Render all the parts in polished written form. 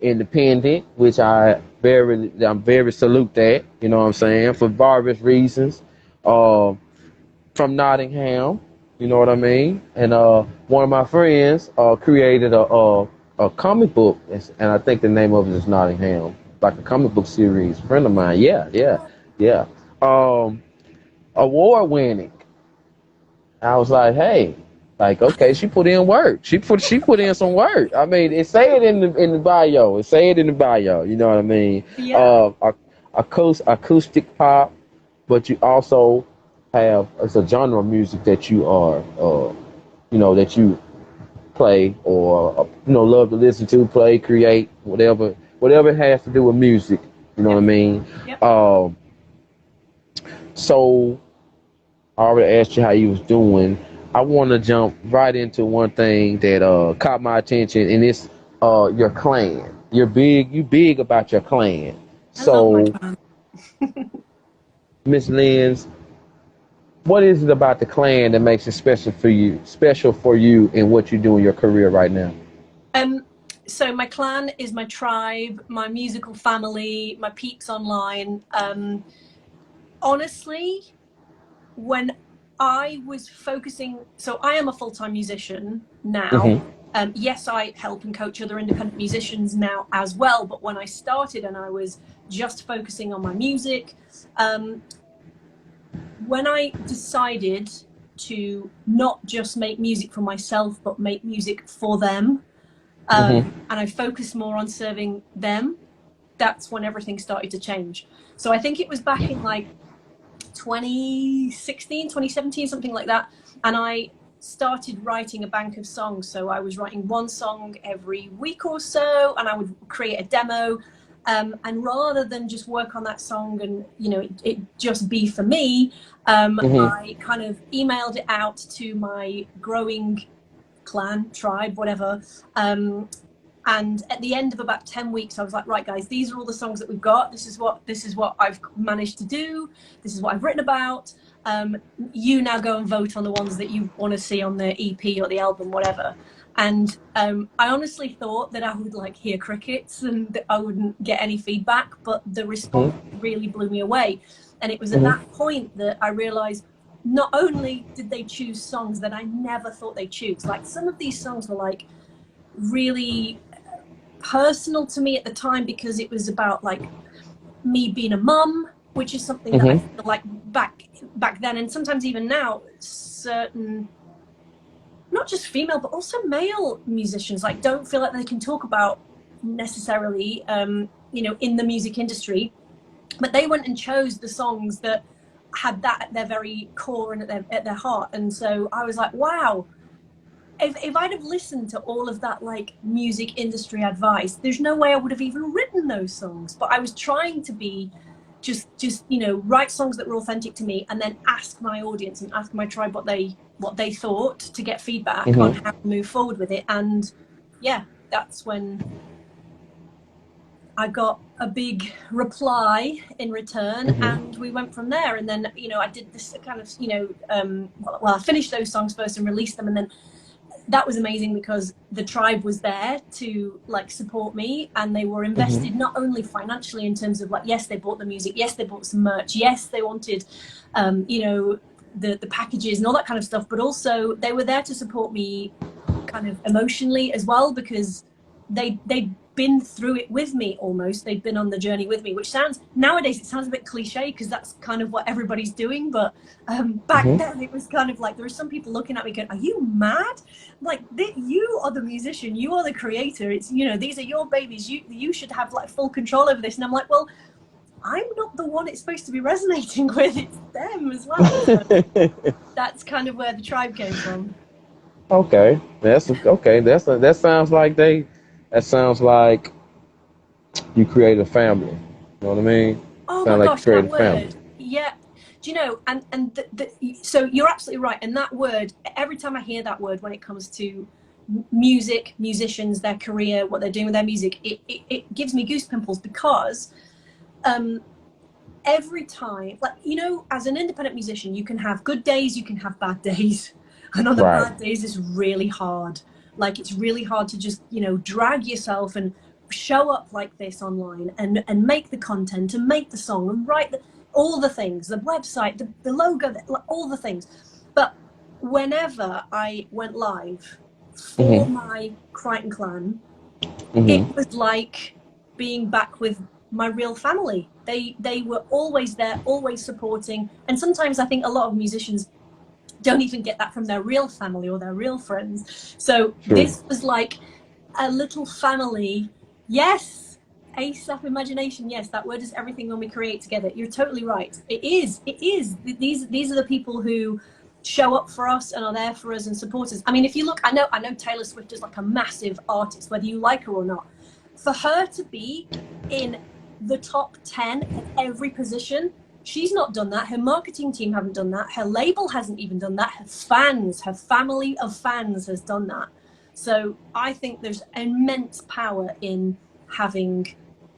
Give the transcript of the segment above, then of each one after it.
independent, which I'm very salute that. You know what I'm saying, for various reasons. Uh, from Nottingham, you know what I mean. And one of my friends created a comic book, and I think the name of it is Nottingham, like a comic book series. A friend of mine, yeah. Um, Award winning. I was like, hey, like, okay, she put in work. She put in some work. I mean, it say it in the bio. It say it in the bio. You know what I mean? Yeah. Acoustic pop, but you also have, it's a genre of music that you are, that you play, or love to listen to, play, create, whatever it has to do with music. You know what I Yep. mean? Yep. So I already asked you how you was doing. I want to jump right into one thing that caught my attention, and it's your clan. You big about your clan. I love my So, clan. Miss Lynz, what is it about the clan that makes it special for you in what you do in your career right now? Um, so my clan is my tribe, my musical family, my peeps online. Honestly, when I was focusing, so I am a full-time musician now. Hmm. Yes, I help and coach other independent musicians now as well. But when I started and I was just focusing on my music, um, when I decided to not just make music for myself, but make music for them, Hmm. and I focused more on serving them, that's when everything started to change. So I think it was back in like 2016, 2017, something like that. And I started writing a bank of songs. So I was writing one song every week or so, and I would create a demo. And rather than just work on that song and it just be for me, Hmm. I kind of emailed it out to my growing clan, tribe, whatever. Um, and at the end of about 10 weeks, I was like, right, guys, these are all the songs that we've got. This is what I've managed to do. This is what I've written about. You now go and vote on the ones that you want to see on the EP or the album, whatever. And I honestly thought that I would like hear crickets and that I wouldn't get any feedback, but the response Hmm. really blew me away. And it was at Hmm. that point that I realized not only did they choose songs that I never thought they'd choose, like some of these songs were like really personal to me at the time because it was about like me being a mum, which is something that I Hmm. feel like back then, and sometimes even now, certain, not just female but also male musicians like don't feel like they can talk about necessarily, in the music industry. But they went and chose the songs that had that at their very core and at their heart. And so I was like, wow, if I'd have listened to all of that like music industry advice, there's no way I would have even written those songs. But I was trying to be just write songs that were authentic to me, and then ask my audience and ask my tribe what they thought to get feedback on Hmm. how to move forward with it. And yeah, that's when I got a big reply in return, Hmm. and we went from there. And then I did this kind of I finished those songs first and released them, and then that was amazing because the tribe was there to like support me, and they were Hmm. invested not only financially in terms of like, yes, they bought the music, yes, they bought some merch, yes, they wanted the packages and all that kind of stuff, but also they were there to support me kind of emotionally as well, because they'd been through it with me. Almost, they'd been on the journey with me, which sounds, nowadays it sounds a bit cliche because that's kind of what everybody's doing. But back Hmm. then it was kind of like there were some people looking at me going, are you mad? Like, you are the musician, you are the creator, it's, these are your babies, you should have like full control over this. And I'm like, well, I'm not the one it's supposed to be resonating with, it's them as well. So that's kind of where the tribe came from. Okay, that sounds like you create a family. You know what I mean? Oh my Sound like you gosh, create that a family. word. Yeah. Do you know, so you're absolutely right. And that word, every time I hear that word when it comes to music, musicians, their career, what they're doing with their music, it gives me goose pimples because um, every time, like, as an independent musician, you can have good days, you can have bad days. And on the Right. bad days, it's really hard. Like, it's really hard to just, drag yourself and show up like this online and make the content and make the song and write all the things, the website, the logo, all the things. But whenever I went live for my Crichton clan, it was like being back with my real family. They were always there, always supporting. And sometimes I think a lot of musicians don't even get that from their real family or their real friends. So this was like a little family. Yes, ASAP imagination. Yes, that word is everything when we create together. You're totally right. It is. These are the people who show up for us and are there for us and support us. I mean, if you look, I know Taylor Swift is like a massive artist, whether you like her or not. For her to be in the top 10 at every position, she's not done that. Her marketing team haven't done that. Her label hasn't even done that. Her fans, her family of fans has done that. So I think there's immense power in having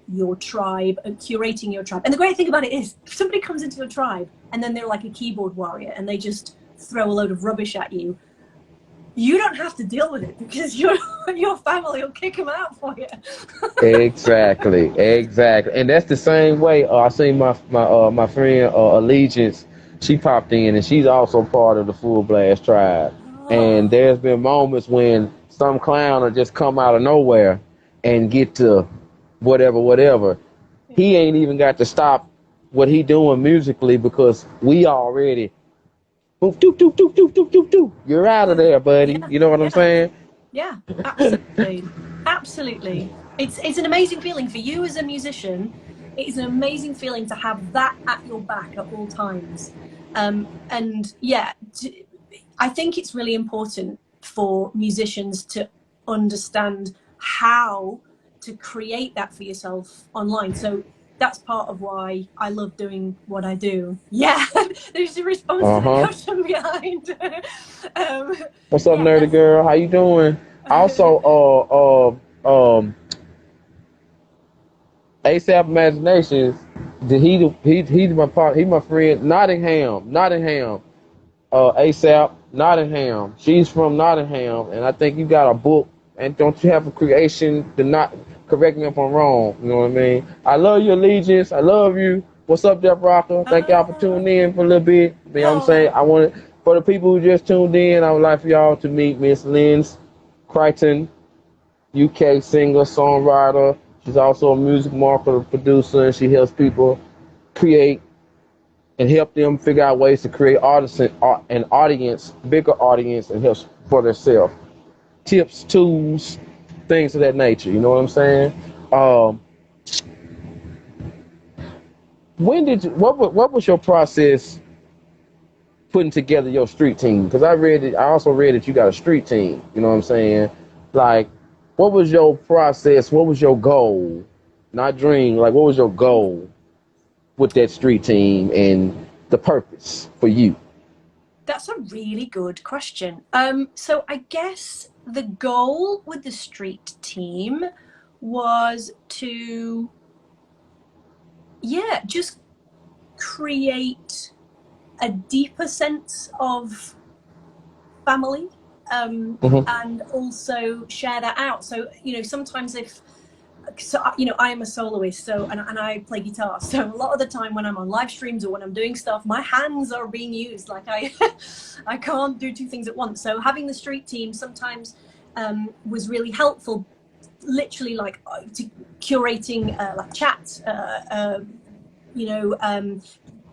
your tribe and curating your tribe. And the great thing about it is, if somebody comes into your tribe and then they're like a keyboard warrior and they just throw a load of rubbish at you, you don't have to deal with it because your family will kick them out for you. Exactly. And that's the same way. I seen my friend Allegiance. She popped in, and she's also part of the Full Blast tribe. And there's been moments when some clown will just come out of nowhere and get to whatever. He ain't even got to stop what he doing musically because we already. You're out of there, buddy. Yeah, you know what I'm saying? Yeah, absolutely. It's an amazing feeling for you as a musician. It is an amazing feeling to have that at your back at all times. And yeah, I think it's really important for musicians to understand how to create that for yourself online. So that's part of why I love doing what I do. Yeah, there's a response to the question behind. What's up, nerdy girl? How you doing? Also, ASAP Imaginations. He's my friend. Nottingham. ASAP Nottingham. She's from Nottingham, and I think you got a book. And don't you have a creation to not? Correct me if I'm wrong. You know what I mean? I love your Allegiance. I love you. What's up, Jeff Rocker? Thank y'all for tuning in for a little bit. You know what I'm saying? I want for the people who just tuned in, I would like for y'all to meet Miss.Lynz Crichton, UK singer, songwriter. She's also a music marketer, producer, and she helps people create and help them figure out ways to create an audience, bigger audience, and help for themselves. Tips, tools, things of that nature. You know what I'm saying? What was your process putting together your street team? Because I also read that you got a street team. You know what I'm saying? Like, what was your process? What was your goal? Not dream. Like, what was your goal with that street team and the purpose for you? That's a really good question. So I guess the goal with the street team was to, just create a deeper sense of family, and also share that out. So, sometimes I am a soloist, and I play guitar. So a lot of the time when I'm on live streams or when I'm doing stuff, my hands are being used. Like I can't do two things at once. So having the street team sometimes was really helpful. Literally, like to curating like chats,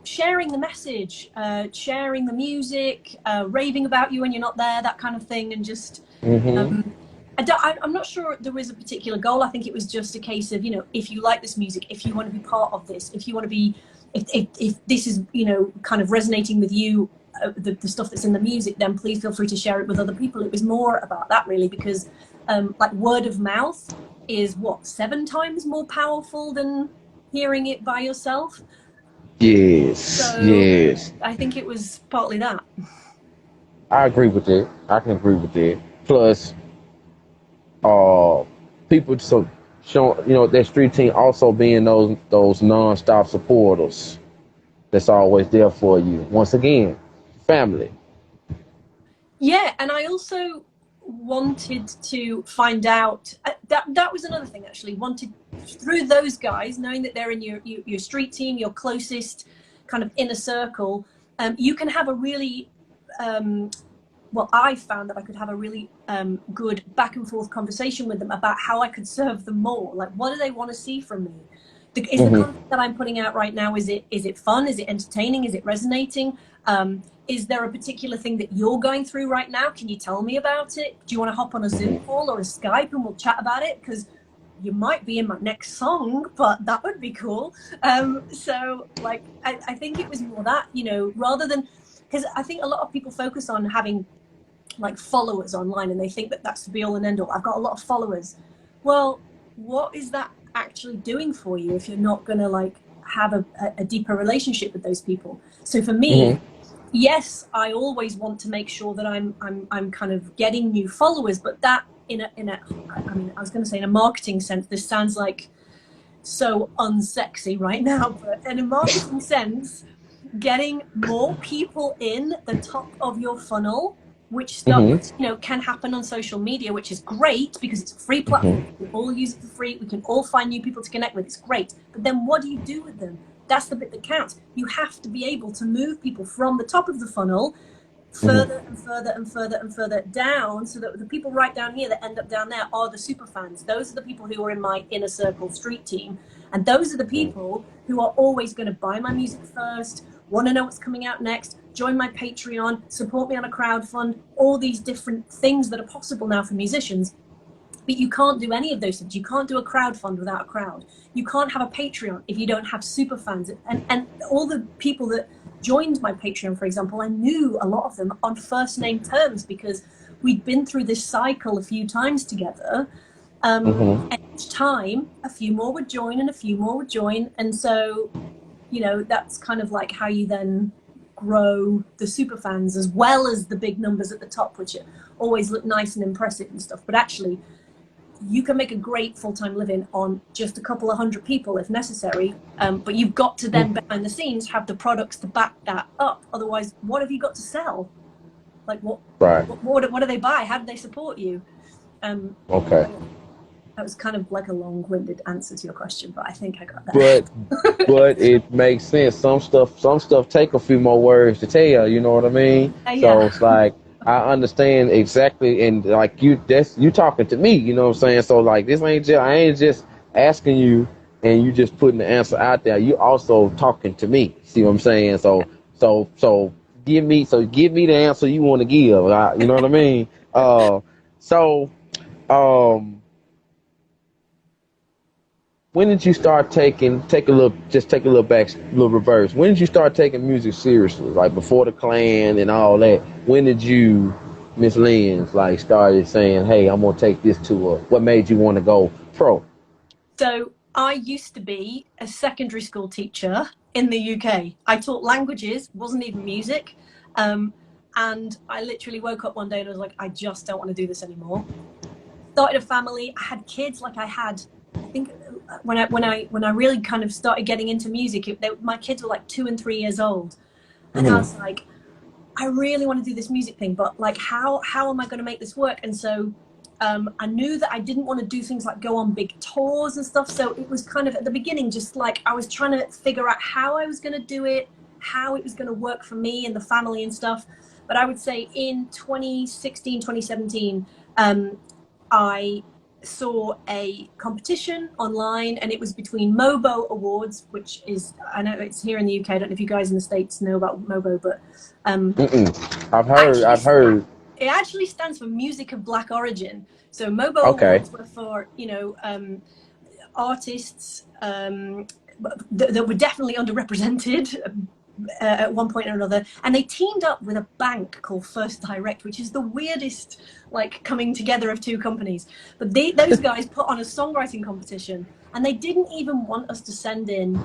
sharing the message, sharing the music, raving about you when you're not there, that kind of thing, and just. I'm not sure there was a particular goal. I think it was just a case of, if you like this music, if you want to be part of this, if you want to be, if this is, kind of resonating with you, the stuff that's in the music, then please feel free to share it with other people. It was more about that really, because like word of mouth is 7 times more powerful than hearing it by yourself. Yes. I think it was partly that. I agree with that. I can agree with that. Plus, people showing, that street team also being those non-stop supporters that's always there for you. Once again, family. Yeah, and I also wanted to find out that was another thing, actually. Wanted, through those guys, knowing that they're in your street team, your closest kind of inner circle, you can have a really well, I found that I could have a really good back and forth conversation with them about how I could serve them more. Like, what do they want to see from me? Is the content that I'm putting out right now, is it fun? Is it entertaining? Is it resonating? Is there a particular thing that you're going through right now? Can you tell me about it? Do you want to hop on a Zoom call or a Skype and we'll chat about it? Because you might be in my next song, but that would be cool. So, like, I think it was more that, you know, rather than, because I think a lot of people focus on having like followers online and they think that that's the be all and end all. I've got a lot of followers. Well, what is that actually doing for you if you're not going to like have a deeper relationship with those people? So for me, yes, I always want to make sure that I'm kind of getting new followers, but that in a I mean, I was going to say in a marketing sense, this sounds like so unsexy right now, but in a marketing sense, getting more people in the top of your funnel, which stuff, you know, can happen on social media, which is great because it's a free platform. We can all use it for free. We can all find new people to connect with. It's great. But then what do you do with them? That's the bit that counts. You have to be able to move people from the top of the funnel further and further and further and further down, so that the people right down here that end up down there are the super fans. Those are the people who are in my inner circle street team. And those are the people who are always going to buy my music first, want to know what's coming out next, join my Patreon, support me on a crowdfund, all these different things that are possible now for musicians. But you can't do any of those things. You can't do a crowdfund without a crowd. You can't have a Patreon if you don't have super fans. And all the people that joined my Patreon, for example, I knew a lot of them on first name terms because we'd been through this cycle a few times together. And each time a few more would join and a few more would join. And so, you know, that's kind of like how you then grow the super fans as well as the big numbers at the top, which always look nice and impressive and stuff. But actually, you can make a great full-time living on just a couple of hundred people if necessary. But you've got to then behind the scenes have the products to back that up. Otherwise, what have you got to sell? Like what do they buy? How do they support you? Okay. That was kind of like a long-winded answer to your question, but I think I got that. But it makes sense. Some stuff take a few more words to tell. You know what I mean? Yeah. So it's like I understand exactly, and like you talking to me. You know what I'm saying? So like this ain't just, I ain't just asking you, and you just putting the answer out there. You also talking to me. See what I'm saying? So give me the answer you want to give. You know what I mean? When did you start take a little reverse? When did you start taking music seriously? Like before the Clan and all that. When did you, Miss Lynz, like started saying, "Hey, I'm gonna take this to a"? What made you want to go pro? So I used to be a secondary school teacher in the UK. I taught languages, wasn't even music, and I literally woke up one day and I was like, I just don't want to do this anymore. Started a family. I had kids. Like I think when I really kind of started getting into music, my kids were like 2 and 3 years old, and I was like, I really want to do this music thing, but like how am I going to make this work? And so I knew that I didn't want to do things like go on big tours and stuff. So it was kind of at the beginning, just like I was trying to figure out how I was going to do it, how it was going to work for me and the family and stuff. But I would say in 2016, 2017, I saw a competition online, and it was between Mobo Awards, which is, I know it's here in the UK. I don't know if you guys in the States know about Mobo, but I've heard. It actually stands for Music of Black Origin. So Mobo Awards were for, you know, artists that were definitely underrepresented at one point or another, and they teamed up with a bank called First Direct, which is the weirdest like coming together of two companies. But those guys put on a songwriting competition, and they didn't even want us to send in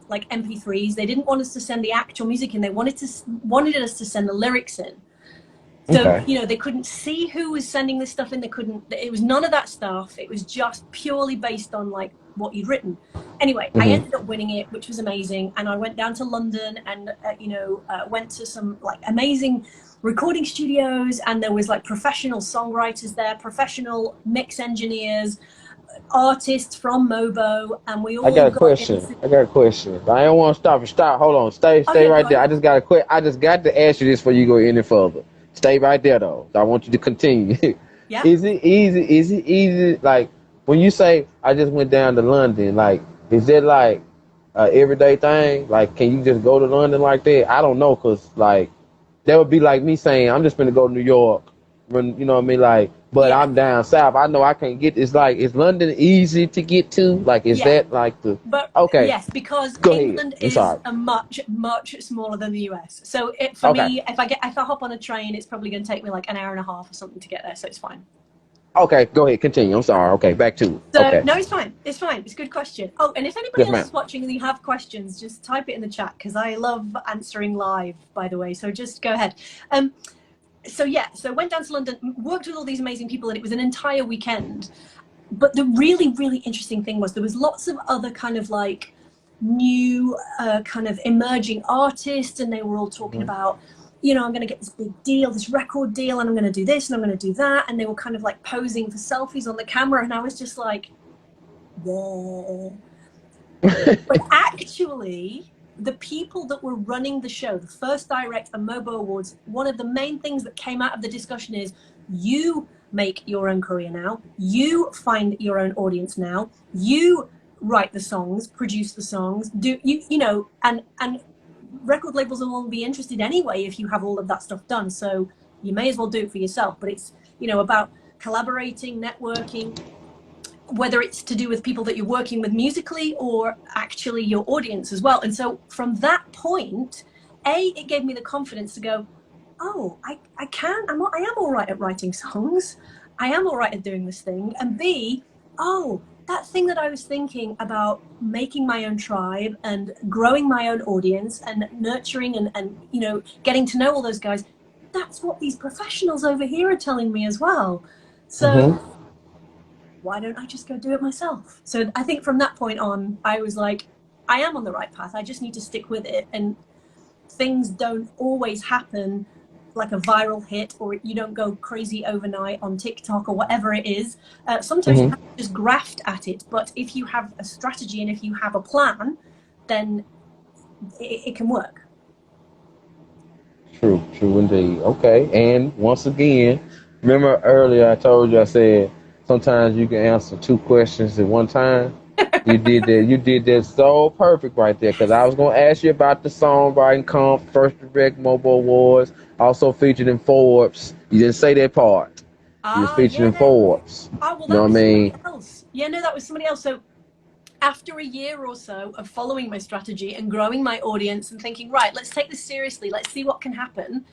like MP3s. They didn't want us to send the actual music in. They wanted us to send the lyrics in. So, you know, they couldn't see who was sending this stuff in. It was none of that stuff. It was just purely based on like what you'd written. Anyway, I ended up winning it, which was amazing. And I went down to London and, went to some like amazing recording studios, and there was like professional songwriters there, professional mix engineers, artists from Mobo, and we all I got a got question. into. I got a question. I don't want to stop. Stop. Hold on. Stay. Oh Stay yeah, go right there. on. I just got a I just got to ask you this before you go any further. Stay right there though. I want you to continue. Yeah. Is it easy? Is it easy? Like when you say I just went down to London. Like is it like a everyday thing? Like can you just go to London like that? I don't know, cause like that would be like me saying I'm just gonna go to New York. When you know what I mean, like, but Yeah. I'm down south. I know I can't get. It's like is London easy to get to? Like is Yeah. that like the But okay? yes, because Go ahead. England I'm is sorry. a much smaller than the US. So for Okay. me, if I hop on a train, it's probably going to take me like an hour and a half or something to get there. So it's fine. Okay. Go ahead. Continue. I'm sorry. Okay. Back to it. So Okay. no, it's fine. It's fine. It's a good question. Oh, and if anybody Yes, else ma'am. is watching and you have questions, just type it in the chat because I love answering live. By the way, so just go ahead. So yeah, so went down to London, worked with all these amazing people, and it was an entire weekend. But the really interesting thing was there was lots of other kind of like new kind of emerging artists, and they were all talking about, you know, I'm going to get this big deal, this record deal, and I'm going to do this and I'm going to do that, and they were kind of like posing for selfies on the camera, and I was just like, yeah. But actually, the people that were running the show, the First Direct and Mobo Awards, one of the main things that came out of the discussion is you make your own career now, you find your own audience now, you write the songs, produce the songs, do you know, and record labels will all be interested anyway if you have all of that stuff done, so you may as well do it for yourself. But it's, you know, about collaborating, networking, whether it's to do with people that you're working with musically or actually your audience as well. And so from that point, it gave me the confidence to go, oh, I am all right at writing songs. I am all right at doing this thing. And B, oh, that thing that I was thinking about making my own tribe and growing my own audience and nurturing and you know, getting to know all those guys, that's what these professionals over here are telling me as well. So why don't I just go do it myself? So I think from that point on, I was like, I am on the right path. I just need to stick with it. And things don't always happen like a viral hit, or you don't go crazy overnight on TikTok or whatever it is. Sometimes you have to just graft at it. But if you have a strategy and if you have a plan, then it can work. True indeed. Okay. And once again, remember earlier I told you I said sometimes you can answer two questions at one time. You did that. You did that so perfect right there. Because I was gonna ask you about the songwriting comp, First Direct Mobile Awards, also featured in Forbes. You didn't say that part. You was featured in Forbes. Oh, well, You that know was what I mean? somebody else. Yeah, no, that was somebody else. So after a year or so of following my strategy and growing my audience and thinking, right, let's take this seriously, let's see what can happen.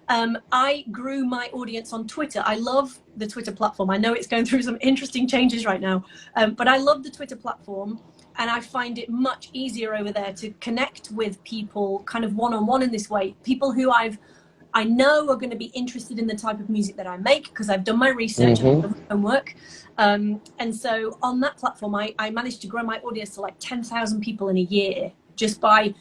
I grew my audience on Twitter. I love the Twitter platform. I know it's going through some interesting changes right now, but I love the Twitter platform, and I find it much easier over there to connect with people kind of one-on-one in this way. People who I know are going to be interested in the type of music that I make because I've done my research and done my homework. And so on that platform, I managed to grow my audience to like 10,000 people in a year just by,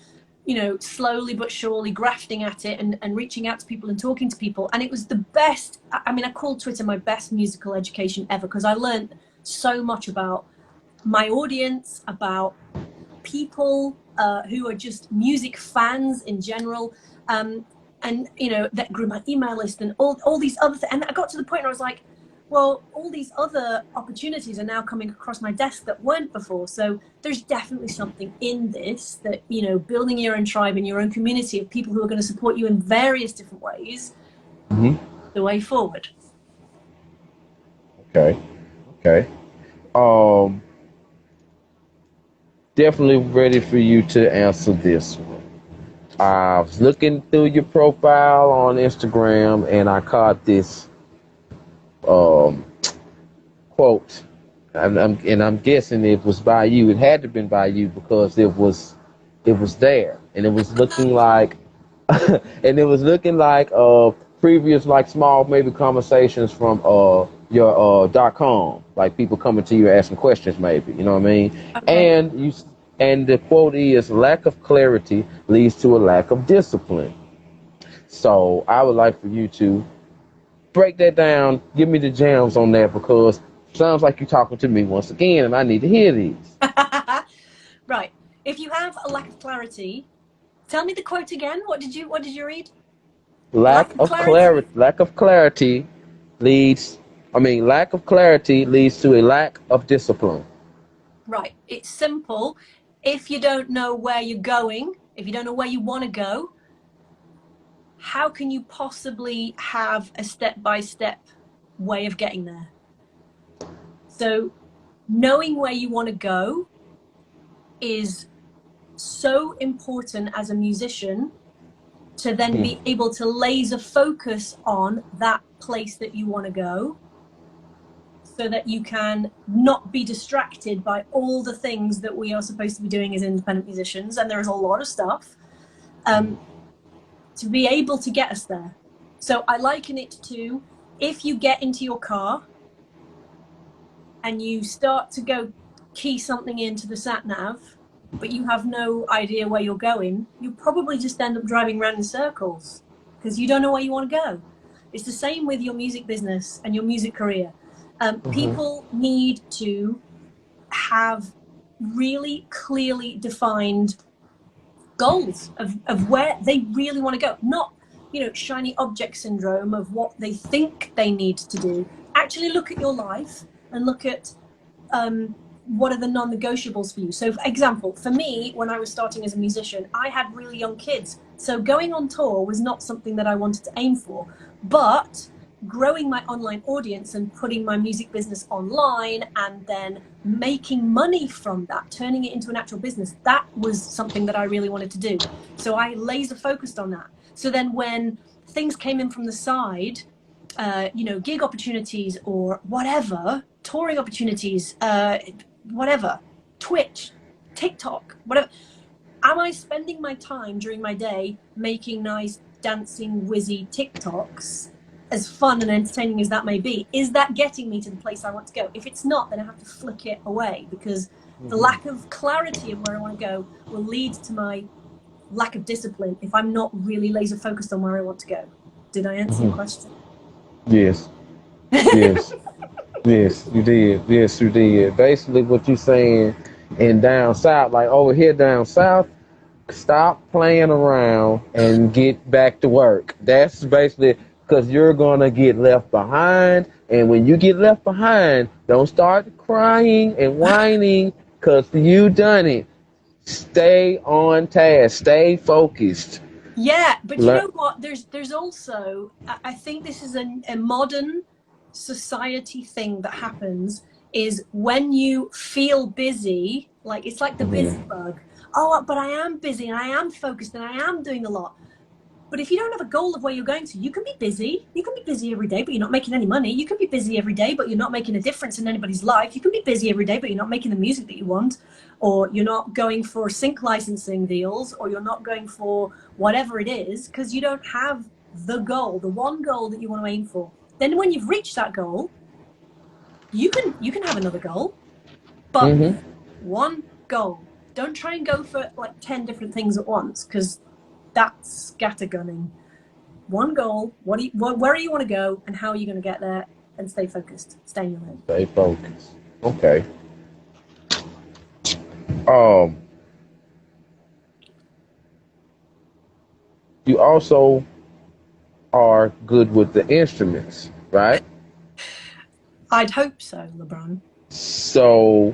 you know, slowly but surely grafting at it and reaching out to people and talking to people. And it was the best. I mean, I call Twitter my best musical education ever because I learned so much about my audience, about people who are just music fans in general. And, you know, that grew my email list and all these other things. And I got to the point where I was like, well, all these other opportunities are now coming across my desk that weren't before. So there's definitely something in this that, you know, building your own tribe and your own community of people who are going to support you in various different ways, the way forward. Okay. Definitely ready for you to answer this one. I was looking through your profile on Instagram and I caught this quote, and I'm guessing it was by you. It had to have been by you because it was there, and it was looking like, and it was looking like previous like small maybe conversations from your .com, like people coming to you asking questions maybe, you know what I mean? Okay. And the quote is lack of clarity leads to a lack of discipline. So I would like for you to break that down. Give me the jams on that because sounds like you're talking to me once again, and I need to hear these. Right. If you have a lack of clarity, tell me the quote again. What did you read? Lack of clarity. Lack of clarity leads. Lack of clarity leads to a lack of discipline. Right. It's simple. If you don't know where you're going, if you don't know where you want to go, how can you possibly have a step-by-step way of getting there? So knowing where you want to go is so important as a musician to then be able to laser focus on that place that you want to go so that you can not be distracted by all the things that we are supposed to be doing as independent musicians, and there is a lot of stuff to be able to get us there. So I liken it to if you get into your car and you start to go key something into the sat nav, but you have no idea where you're going, you probably just end up driving around in circles because you don't know where you want to go. It's the same with your music business and your music career. People need to have really clearly defined goals of where they really want to go, not shiny object syndrome of what they think they need to do. Actually look at your life and look at what are the non-negotiables for you. So for example, for me, when I was starting as a musician, I had really young kids, so going on tour was not something that I wanted to aim for, but growing my online audience and putting my music business online and then making money from that, turning it into an actual business, that was something that I really wanted to do. So I laser focused on that. So then when things came in from the side, gig opportunities or whatever, touring opportunities, whatever, Twitch, TikTok, whatever, am I spending my time during my day making nice dancing whizzy TikToks, as fun and entertaining as that may be? Is that getting me to the place I want to go? If it's not, then I have to flick it away, because the lack of clarity of where I want to go will lead to my lack of discipline if I'm not really laser focused on where I want to go. Did I answer your question? Yes. Yes. Yes, you did. Yes, you did. Basically, what you're saying in down south, like over here down south, stop playing around and get back to work. That's basically because you're gonna get left behind, and when you get left behind, don't start crying and whining because you done it. Stay on task. Stay focused. Yeah, but you know what? There's also, I think this is a modern society thing that happens, is when you feel busy, like it's like the busy bug. Oh, but I am busy and I am focused and I am doing a lot. But if you don't have a goal of where you're going to, you can be busy. You can be busy every day, but you're not making any money. You can be busy every day, but you're not making a difference in anybody's life. You can be busy every day, but you're not making the music that you want, or you're not going for sync licensing deals, or you're not going for whatever it is, because you don't have the goal, the one goal that you want to aim for. Then when you've reached that goal, you can have another goal, but one goal. Don't try and go for like 10 different things at once, because that's scattergunning. One goal, where do you want to go, and how are you going to get there, and stay focused. Stay in your lane. Stay focused. Okay. You also are good with the instruments, right? I'd hope so, LeBron. So,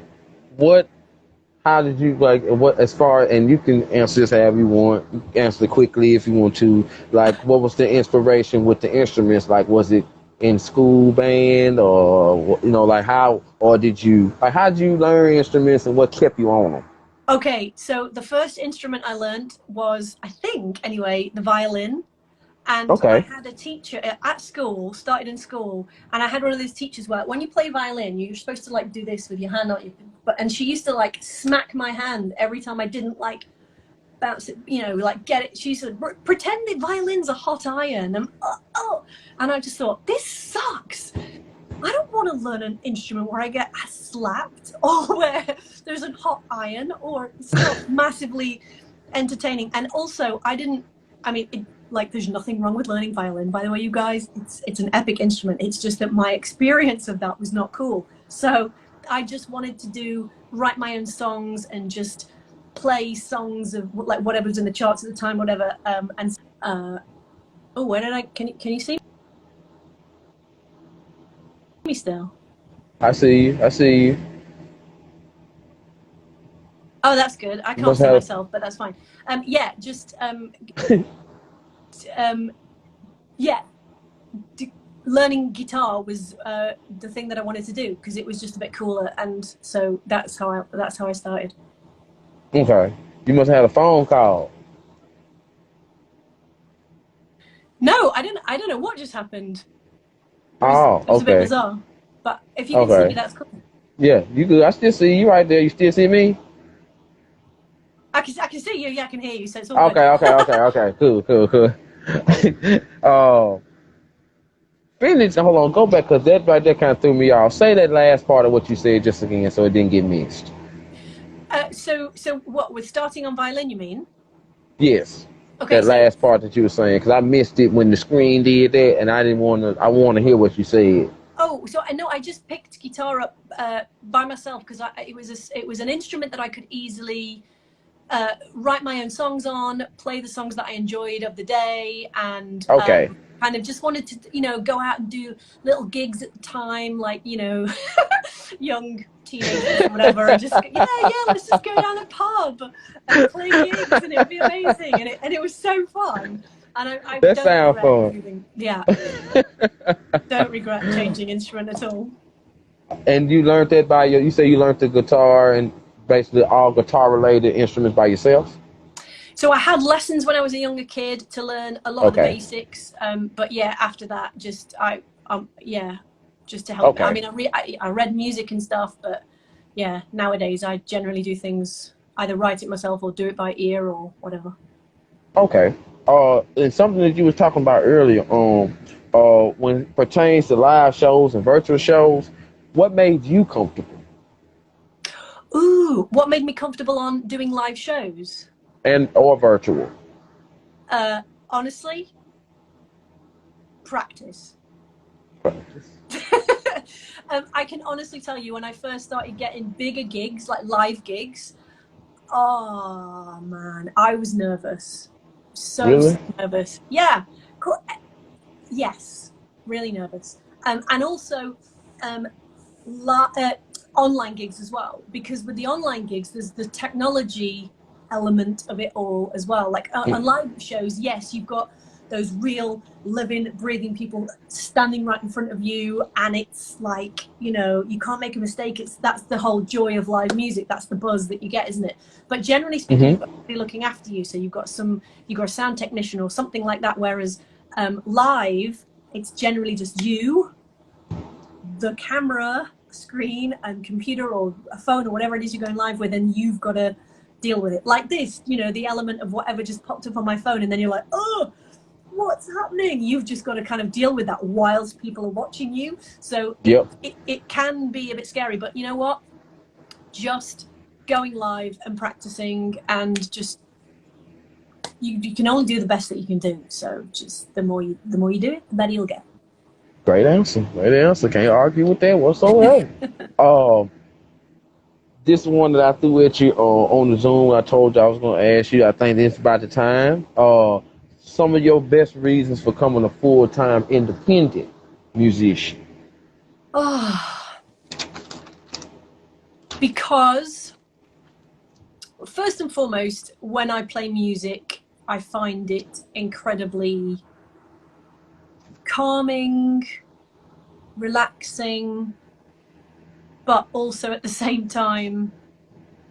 how did you and you can answer this however you want, answer it quickly if you want to, like, what was the inspiration with the instruments? Like, was it in school band, or, how did you learn instruments, and what kept you on them? Okay, so the first instrument I learned was, I think, anyway, the violin. And I had a teacher at school, started in school, and I had one of those teachers where when you play violin, you're supposed to like do this with your hand, and she used to like smack my hand every time I didn't like bounce it, like get it. She said, pretend the violin's a hot iron. And I just thought, this sucks. I don't want to learn an instrument where I get slapped or where there's a hot iron, or it's not massively entertaining. And also, like, there's nothing wrong with learning violin, by the way, you guys. It's an epic instrument. It's just that my experience of that was not cool. So I just wanted to write my own songs and just play songs of like whatever's in the charts at the time, whatever. Oh, where did I? Can you see me still? I see you. I see you. Oh, that's good. I can't see myself, but that's fine. Yeah, just yeah. Learning guitar was the thing that I wanted to do because it was just a bit cooler, and so that's how I started. Okay. You must have had a phone call. No, I don't know what just happened. It was a bit bizarre. But if you can see me, that's cool. Yeah, you good. I still see you right there. You still see me? I can see you. Yeah, I can hear you. So it's all good. Okay. Cool. Finish. Hold on. Go back because that right there kind of threw me off. Say that last part of what you said just again, so it didn't get mixed. So what, with starting on violin, you mean? Yes. Okay. That last part that you were saying, because I missed it when the screen did that, and I didn't want to. I want to hear what you said. Oh, so I know I just picked guitar up by myself because it was an instrument that I could easily write my own songs on, play the songs that I enjoyed of the day, and kind of just wanted to, go out and do little gigs at the time, like, young teenagers or whatever, and just, let's just go down a pub and play gigs, and it'd be amazing, and it was so fun. And I that don't sounds regret fun. moving. Yeah. Don't regret changing instrument at all. And you learned that you say you learned the guitar and basically all guitar related instruments by yourself? So I had lessons when I was a younger kid to learn a lot of the basics. But yeah, after that, just just to help. I mean, I read music and stuff, but yeah, nowadays I generally do things, either write it myself or do it by ear or whatever. Okay. And something that you was talking about earlier, when it pertains to live shows and virtual shows, what made you comfortable? Ooh, what made me comfortable on doing live shows? Or virtual? Honestly, practice. I can honestly tell you, when I first started getting bigger gigs, like live gigs, oh man, I was nervous. So nervous. Yeah. Yes, really nervous. And also online gigs as well, because with the online gigs there's the technology element of it all as well. Like on live shows, yes, you've got those real living, breathing people standing right in front of you, and it's like, you can't make a mistake. That's the whole joy of live music. That's the buzz that you get, isn't it? But generally speaking, you've got somebody looking after you, so you've got a sound technician or something like that, whereas live, it's generally just you, the camera, screen, and computer or a phone or whatever it is you're going live with, and you've got to deal with it. Like this, the element of whatever just popped up on my phone, and then you're like, oh, what's happening? You've just got to kind of deal with that whilst people are watching you. So it can be a bit scary, but you know what? Just going live and practicing, and just you can only do the best that you can do. So just the more you do it, the better you'll get. Great answer. Can't argue with that whatsoever. This one that I threw at you on the Zoom, I told you I was going to ask you. I think this is about the time. Some of your best reasons for becoming a full-time independent musician. Because first and foremost, when I play music, I find it incredibly calming, relaxing, but also at the same time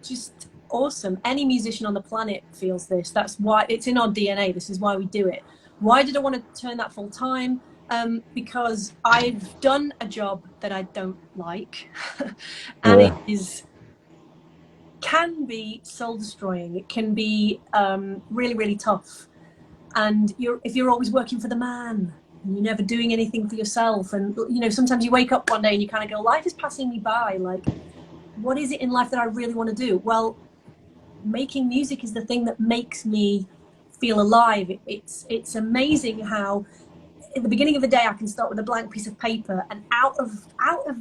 just awesome. Any musician on the planet feels this. That's why it's in our DNA. This is why we do it. Why did I want to turn that full time? Because I've done a job that I don't like, and it can be soul destroying. It can be really, really tough. And if you're always working for the man, and you're never doing anything for yourself, and sometimes you wake up one day and you kind of go, life is passing me by. Like, what is it in life that I really want to do? Well, making music is the thing that makes me feel alive. It's amazing how at the beginning of the day I can start with a blank piece of paper, and out of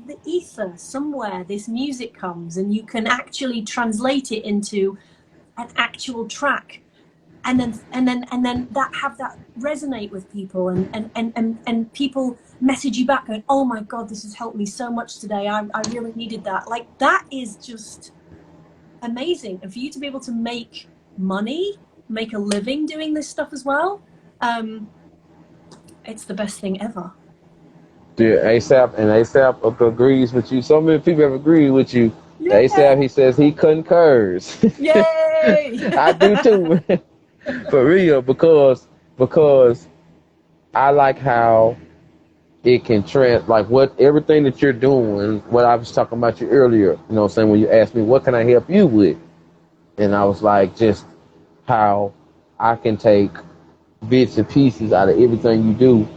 the ether somewhere this music comes, and you can actually translate it into an actual track, and then that resonate with people, and people message you back going, oh my god, this has helped me so much today, I really needed that. Like, that is just amazing. And for you to be able to make money, make a living doing this stuff as well, it's the best thing ever. Yeah, ASAP agrees with you. So many people have agreed with you. Yay! ASAP, he says he concurs. Yay! I do too. For real, because I like how it can like what everything that you're doing, what I was talking about you earlier, you know what I'm saying, when you asked me what can I help you with? And I was like, just how I can take bits and pieces out of everything you do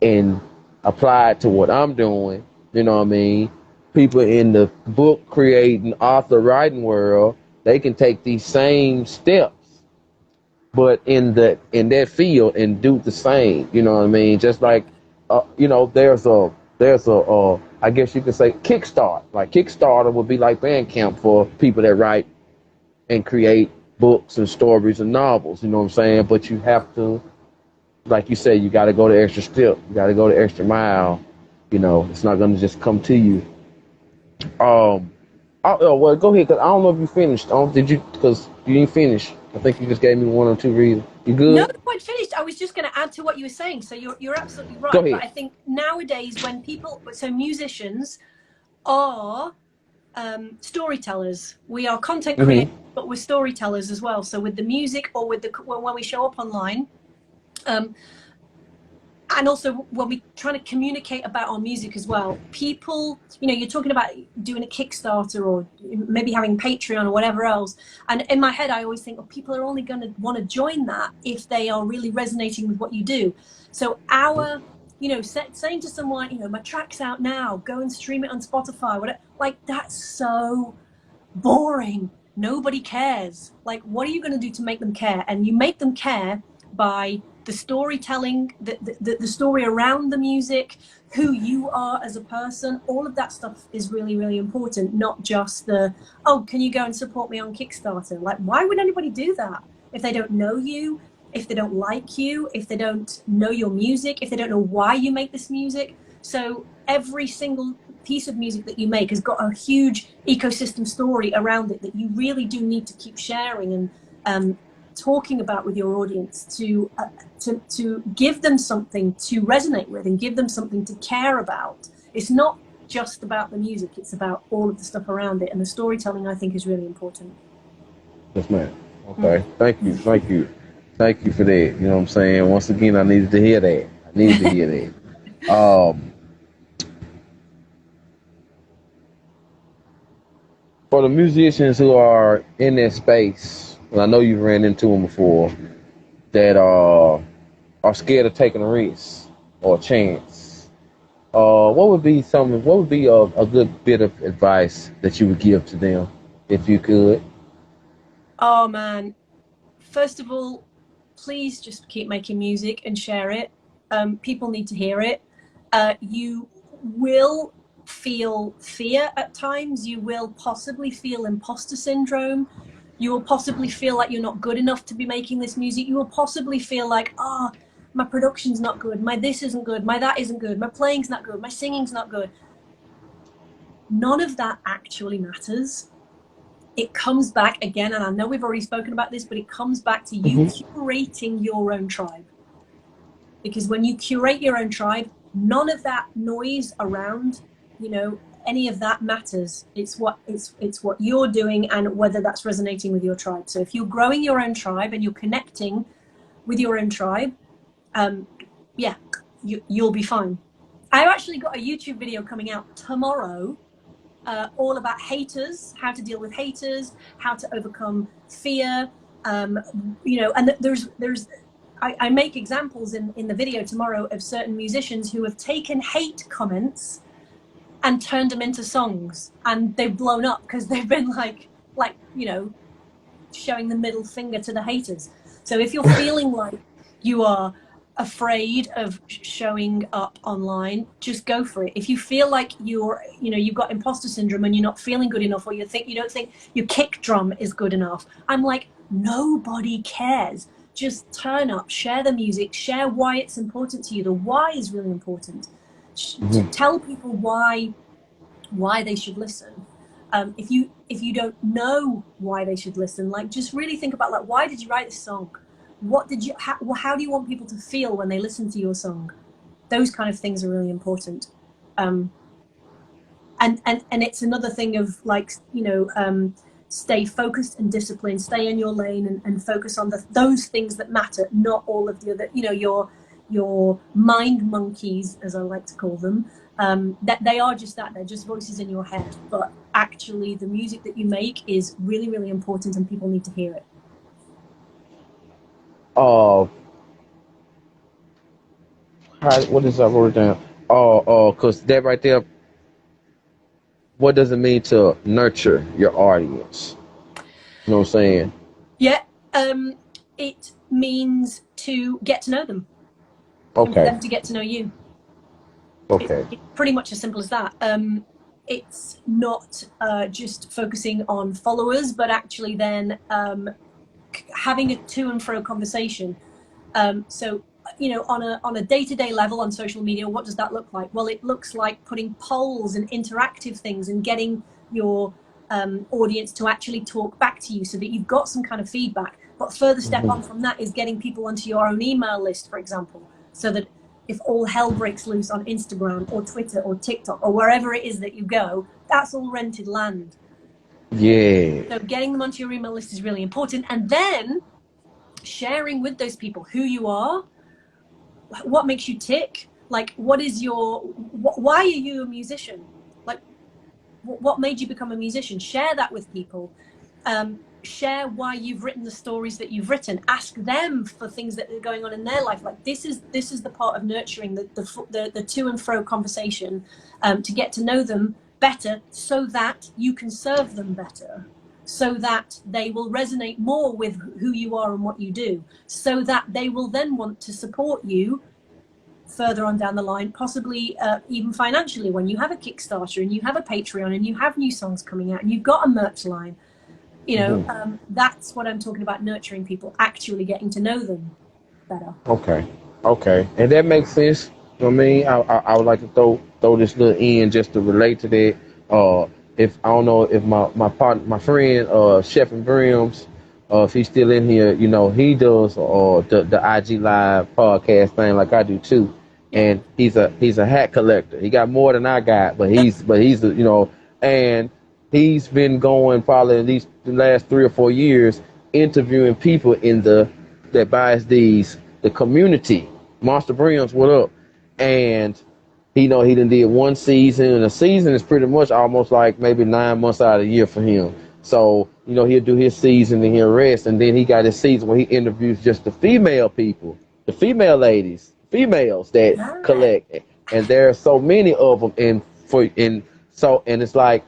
and apply it to what I'm doing. You know what I mean? People in the book creating, author writing world, they can take these same steps, but in that field, and do the same. You know what I mean? Just like, you know, there's a I guess you could say Kickstart. Like Kickstarter would be like Bandcamp for people that write and create books and stories and novels, you know what I'm saying? But you have to, like you said, you got to go the extra step. You got to go the extra mile. You know, it's not going to just come to you. Well, go ahead, because I don't know if you finished. Did you? Because you didn't finish. I think you just gave me 1 or 2 reasons. You good? No, quite finished. I was just going to add to what you were saying. So you're absolutely right. Go ahead. But I think nowadays when musicians are storytellers. We are content creators, but we're storytellers as well. So with the music, or with when we show up online, and also when we trying to communicate about our music as well, people, you know, you're talking about doing a Kickstarter or maybe having Patreon or whatever else. And in my head, I always think, oh, people are only going to want to join that if they are really resonating with what you do. So you know, saying to someone, you know, my track's out now, go and stream it on Spotify, whatever, like, that's so boring. Nobody cares. Like, what are you going to do to make them care? And you make them care by the storytelling, the story around the music, who you are as a person. All of that stuff is really, really important, not just oh, can you go and support me on Kickstarter? Like, why would anybody do that if they don't know you, if they don't like you, if they don't know your music, if they don't know why you make this music? So every single piece of music that you make has got a huge ecosystem story around it that you really do need to keep sharing and talking about with your audience to give them something to resonate with and give them something to care about. It's not just about the music, it's about all of the stuff around it, and the storytelling, I think, is really important. Yes, ma'am. Okay. Thank you for that. You know what I'm saying? Once again, I needed to hear that. For the musicians who are in that space, and I know you've ran into them before, that are scared of taking a risk or a chance, what would be a good bit of advice that you would give to them, if you could? Oh man, first of all, please just keep making music and share it. People need to hear it. You will feel fear at times. You will possibly feel imposter syndrome. You will possibly feel like you're not good enough to be making this music. You will possibly feel like, my production's not good, my this isn't good, my that isn't good, my playing's not good, my singing's not good. None of that actually matters. It comes back again, and I know we've already spoken about this, but it comes back to you curating your own tribe. Because when you curate your own tribe, none of that noise around, you know, any of that matters. It's what you're doing and whether that's resonating with your tribe. So if you're growing your own tribe and you're connecting with your own tribe, you'll be fine. I've actually got a YouTube video coming out tomorrow, all about haters, how to deal with haters, how to overcome fear, you know, and I make examples in the video tomorrow of certain musicians who have taken hate comments and turned them into songs, and they've blown up because they've been like, you know, showing the middle finger to the haters. So if you're feeling like you are afraid of showing up online, just go for it. If you feel like you've got imposter syndrome and you're not feeling good enough, or you don't think your kick drum is good enough, I'm like, nobody cares. Just turn up, share the music, share why it's important to you. The why is really important. Tell people why they should listen. If you don't know why they should listen, like, just really think about, like, why did you write this song? What did you how do you want people to feel when they listen to your song? Those kind of things are really important. And it's another thing of, like, stay focused and disciplined, stay in your lane, and focus on those things that matter, not all of the other, your mind monkeys, as I like to call them. That they are just that, they're just voices in your head, but actually the music that you make is really, really important, and people need to hear it. What is that word down? Because that right there, what does it mean to nurture your audience? You know what I'm saying? Yeah, it means to get to know them. Okay. And for them to get to know you. Okay. It's pretty much as simple as that. It's not just focusing on followers, but actually then having a to and fro conversation. So, on a day-to-day level on social media, what does that look like? Well, it looks like putting polls and interactive things and getting your audience to actually talk back to you so that you've got some kind of feedback. But further step on from that is getting people onto your own email list, for example, so that if all hell breaks loose on Instagram or Twitter or TikTok or wherever it is that you go, that's all rented land. Yeah. So getting them onto your email list is really important. And then sharing with those people who you are, what makes you tick, like, why are you a musician? Like, what made you become a musician? Share that with people. Share why you've written the stories that you've written. Ask them for things that are going on in their life. Like, this is the part of nurturing, the to and fro conversation, to get to know them better, so that you can serve them better, so that they will resonate more with who you are and what you do, so that they will then want to support you further on down the line, possibly even financially, when you have a Kickstarter and you have a Patreon and you have new songs coming out and you've got a merch line. That's what I'm talking about, nurturing people, actually getting to know them better. Okay. And that makes sense. You know what I mean? I would like to throw this little in just to relate to that. If I don't know if my friend Chef and Brims, if he's still in here, he does the IG Live podcast thing like I do too. And he's a hat collector. He got more than I got, but he's and he's been going probably at least the last 3 or 4 years interviewing people that buys the community. Monster Brims, what up? And he done did one season, and a season is pretty much almost like maybe 9 months out of the year for him. So, he'll do his season and he'll rest, and then he got his season where he interviews just the female people, the female females that collect, and there are so many of them, and it's like,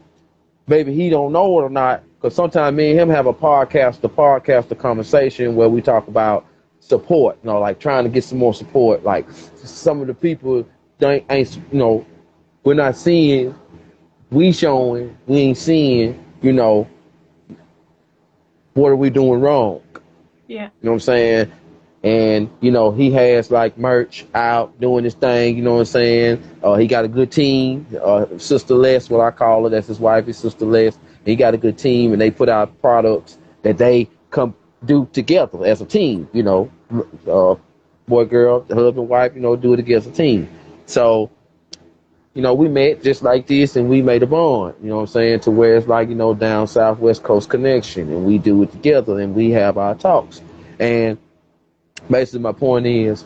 maybe he don't know it or not, because sometimes me and him have a podcast conversation where we talk about support, like trying to get some more support. Like, some of the people ain't we're not seeing, we showing, we ain't seeing, what are we doing wrong? Yeah. You know what I'm saying? And, he has like merch out doing his thing, you know what I'm saying? He got a good team, Sister Les, what I call her, that's his wife, is Sister Les. He got a good team, and they put out products that they come do together as a team, boy, girl, husband, wife, do it together as a team. So, we met just like this, and we made a bond, you know what I'm saying, to where it's like, down south West Coast connection, and we do it together, and we have our talks. And basically my point is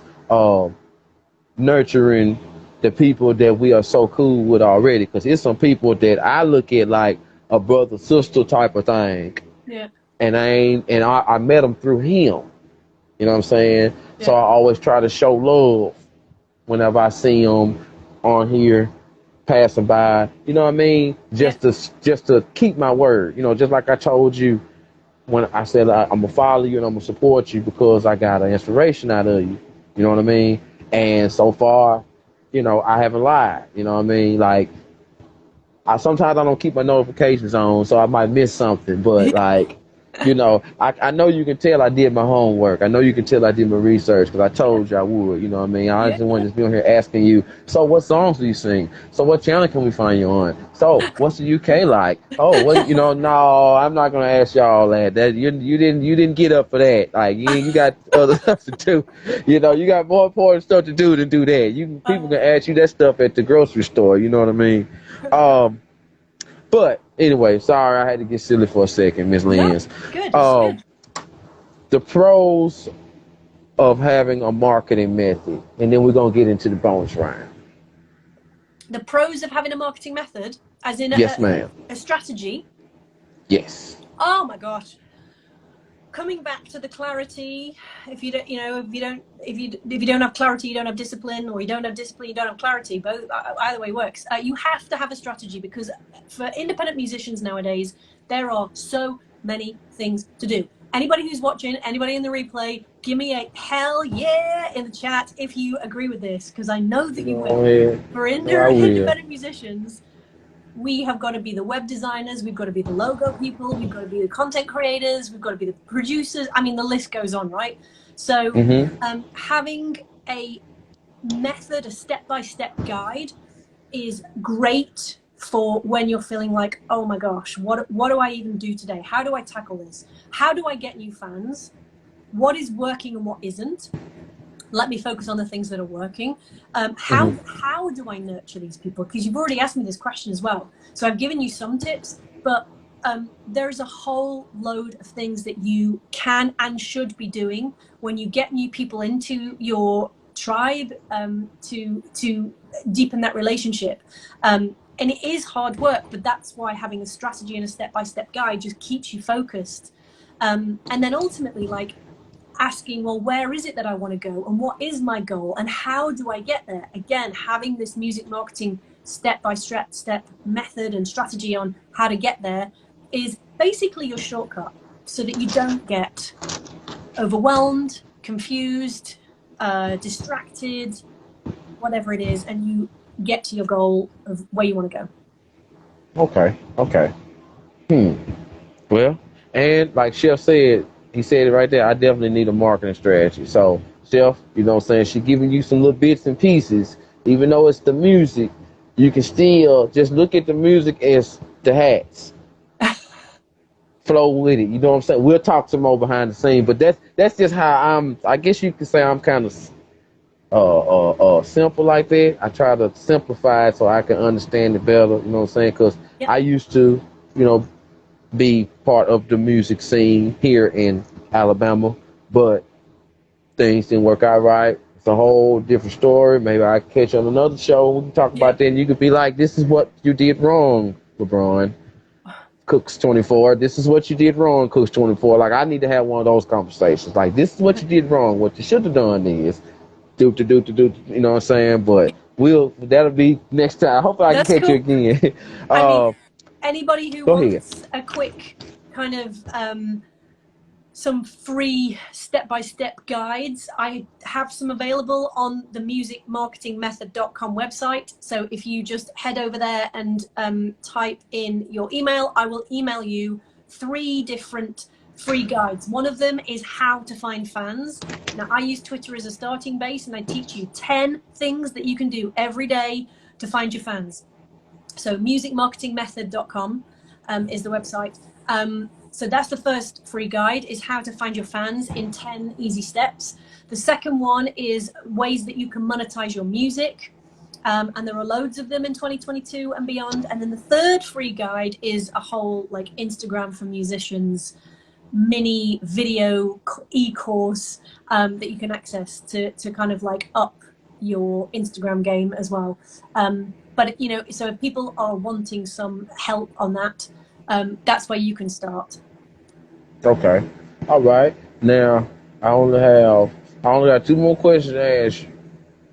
nurturing the people that we are so cool with already, because it's some people that I look at like a brother sister type of thing. Yeah. And I met them through him, you know what I'm saying? Yeah. So I always try to show love whenever I see them on here passing by, you know what I mean? Just to keep my word, just like I told you when I said I'm gonna follow you and I'm gonna support you because I got an inspiration out of you. You know what I mean? And so far, I haven't lied. You know what I mean? Like, sometimes I don't keep my notifications on, so I might miss something. But like, I know you can tell I did my homework. I know you can tell I did my research because I told you I would. You know what I mean? I just want to be on here asking you. So what songs do you sing? So what channel can we find you on? So what's the UK like? Oh, what No, I'm not gonna ask y'all that. That you didn't get up for that. Like you got other stuff to do. You got more important stuff to do than do that. People can ask you that stuff at the grocery store. You know what I mean? But anyway, sorry, I had to get silly for a second, Miss No, Lynz. good. It's good. The pros of having a marketing method, and then we're gonna get into the bonus round. The pros of having a marketing method, as in Yes, ma'am. a strategy. Yes. Oh my gosh. Coming back to the clarity, if you don't have clarity, you don't have discipline, or you don't have discipline, you don't have clarity. Both, either way works. You have to have a strategy, because for independent musicians nowadays, there are so many things to do. Anybody who's watching, anybody in the replay, give me a hell yeah in the chat if you agree with this, because I know that you will. For independent musicians, we have got to be the web designers, we've got to be the logo people, we've got to be the content creators, we've got to be the producers. I mean, the list goes on, right? So having a method, a step-by-step guide is great for when you're feeling like, oh my gosh, what do I even do today? How do I tackle this? How do I get new fans? What is working and what isn't? Let me focus on the things that are working. How do I nurture these people? Because you've already asked me this question as well. So I've given you some tips, but there's a whole load of things that you can and should be doing when you get new people into your tribe, to deepen that relationship. And it is hard work, but that's why having a strategy and a step-by-step guide just keeps you focused. And then ultimately, like, asking, well, where is it that I want to go, and what is my goal, and how do I get there? Again, having this music marketing step-by-step method and strategy on how to get there is basically your shortcut, so that you don't get overwhelmed, confused, distracted, whatever it is, and you get to your goal of where you want to go. Okay. Well, and like Chef said, he said it right there, I definitely need a marketing strategy. So, Chef, you know what I'm saying, she's giving you some little bits and pieces. Even though it's the music, you can still just look at the music as the hats. Flow with it. You know what I'm saying? We'll talk some more behind the scene, but that's just how I guess you could say I'm kind of simple like that. I try to simplify it so I can understand it better, you know what I'm saying? Because I used to, be part of the music scene here in Alabama, but things didn't work out right. It's a whole different story. Maybe I catch you on another show. We can talk about that, and you could be like, this is what you did wrong, LeBron. Cooks 24. This is what you did wrong, Cooks 24. Like, I need to have one of those conversations. Like, this is what you did wrong. What you should have done is do, you know what I'm saying? But that'll be next time. Hopefully I can catch you again. I mean, anybody who wants a quick kind of some free step-by-step guides, I have some available on the musicmarketingmethod.com website. So if you just head over there and type in your email, I will email you 3 different free guides. One of them is how to find fans. Now, I use Twitter as a starting base, and I teach you 10 things that you can do every day to find your fans. So musicmarketingmethod.com is the website. So that's the first free guide, is how to find your fans in 10 easy steps. The second one is ways that you can monetize your music. And there are loads of them in 2022 and beyond. And then the third free guide is a whole like Instagram for musicians mini video e-course that you can access to kind of like up your Instagram game as well. But so if people are wanting some help on that, that's where you can start. Okay. All right. Now I only got 2 more questions to ask you.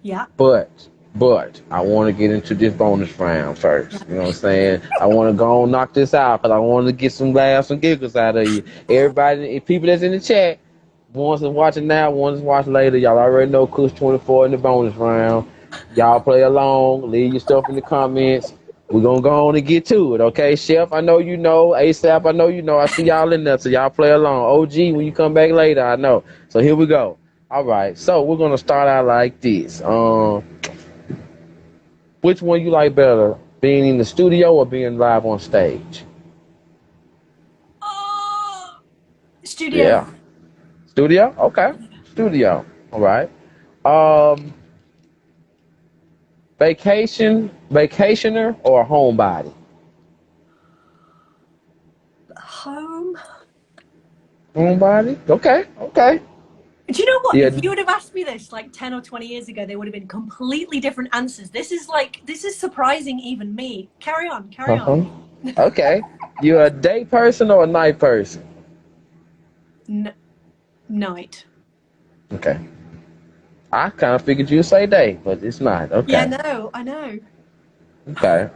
Yeah. But But I want to get into this bonus round first. You know what I'm saying? I want to go and knock this out because I want to get some laughs and giggles out of you. Everybody, people that's in the chat, ones that's watching now, ones that's watching later, y'all already know Kush 24 in the bonus round. Y'all play along. Leave your stuff in the comments. We're going to go on and get to it, okay? Chef, I know you know. ASAP, I know you know. I see y'all in there, so y'all play along. OG, when you come back later, I know. So here we go. All right, so we're going to start out like this. Which one you like better, being in the studio or being live on stage? Oh, studio. Yeah. Studio? Okay. Studio. All right. Um, vacationer or a homebody? Home. Homebody? Okay. Okay. Do you know what? Yeah. If you would have asked me this like 10 or 20 years ago, they would have been completely different answers. This is surprising even me. Carry on, carry Uh-huh. on. Okay. You a day person or a night person? Night. Okay. I kind of figured you'd say day, but it's not. Yeah, Okay. no, I know. Okay.